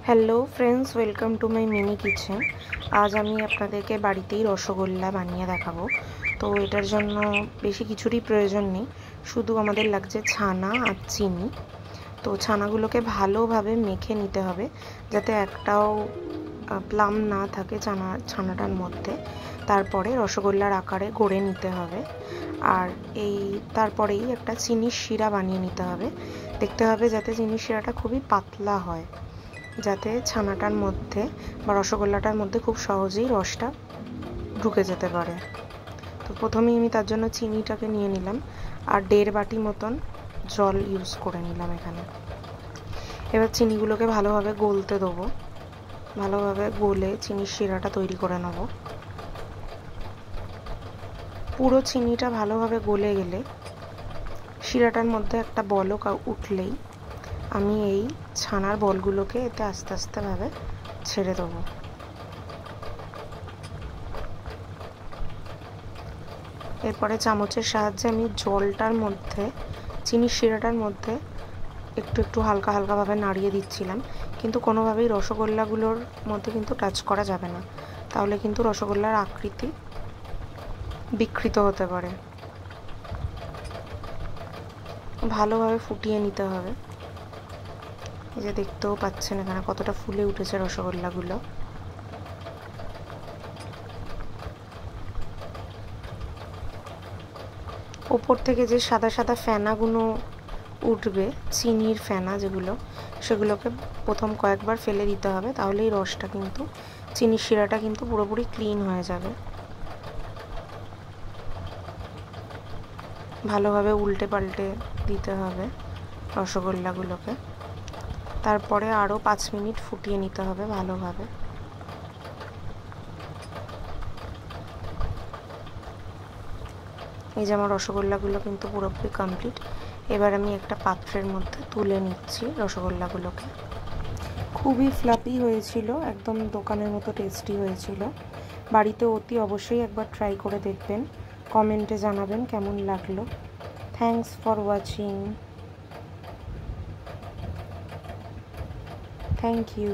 Hello friends, welcome to my mini kitchen. আজ আমি আপনাদেরকে বাড়িতেই রসগোল্লা বানিয়ে দেখাবো। তো এটার জন্য বেশি কিছুরই প্রয়োজন নেই, শুধু আমাদের লাগছে ছানা আর চিনি। তো ছানাগুলোকে ভালোভাবে মেখে নিতে হবে যাতে একটাও প্লাম না থাকে ছানাটার মধ্যে। তারপরে রসগোল্লার আকারে গড়ে নিতে হবে। আর তারপরেই একটা চিনির শিরা বানিয়ে নিতে হবে। দেখতে হবে যাতে চিনির শিরাটা খুবই পাতলা হয়, যাতে ছানাটার মধ্যে বা রসগোল্লাটার মধ্যে খুব সহজেই রসটা ঢুকে যেতে পারে। তো প্রথমেই আমি তার জন্য চিনিটাকে নিয়ে নিলাম আর 1.5 বাটি মতন জল ইউজ করে নিলাম এখানে। এবার চিনিগুলোকে ভালোভাবে গলতে দেবো, ভালোভাবে গলে চিনির শিরাটা তৈরি করে নেব। পুরো চিনিটা ভালোভাবে গলে গেলে শিরাটার মধ্যে একটা বলক উঠলেই আমি এই ছানার বলগুলোকে এতে আস্তে আস্তে ভাবে ছেড়ে দেবো। এরপরে চামচের সাহায্যে আমি জলটার মধ্যে চিনির শিরাটার মধ্যে একটু একটু হালকা হালকাভাবে নাড়িয়ে দিচ্ছিলাম, কিন্তু কোনোভাবেই রসগোল্লাগুলোর মধ্যে কিন্তু টাচ করা যাবে না, তাহলে কিন্তু রসগোল্লার আকৃতি বিকৃত হতে পারে। ভালোভাবে ফুটিয়ে নিতে হবে। এই যে দেখতেও পাচ্ছেন এখানে কতটা ফুলে উঠেছে রসগোল্লাগুলো। ওপর থেকে যে সাদা সাদা ফেনাগুলো উঠবে, চিনির ফেনা যেগুলো, সেগুলোকে প্রথম কয়েকবার ফেলে দিতে হবে, তাহলে এই রসটা কিন্তু চিনির শিরাটা কিন্তু পুরোপুরি ক্লিন হয়ে যাবে। ভালোভাবে উল্টে পাল্টে দিতে হবে রসগোল্লাগুলোকে। তারপরে আরও 5 মিনিট ফুটিয়ে নিতে হবে ভালোভাবে। এই যে আমার রসগোল্লাগুলো কিন্তু পুরোপুরি কমপ্লিট। এবার আমি একটা পাত্রের মধ্যে তুলে নিচ্ছি রসগোল্লাগুলোকে। খুবই ফ্লাফি হয়েছিল, একদম দোকানের মতো টেস্টি হয়েছিল। বাড়িতে অতি অবশ্যই একবার ট্রাই করে দেখবেন, কমেন্টে জানাবেন কেমন লাগলো। Thanks for watching. Thank you.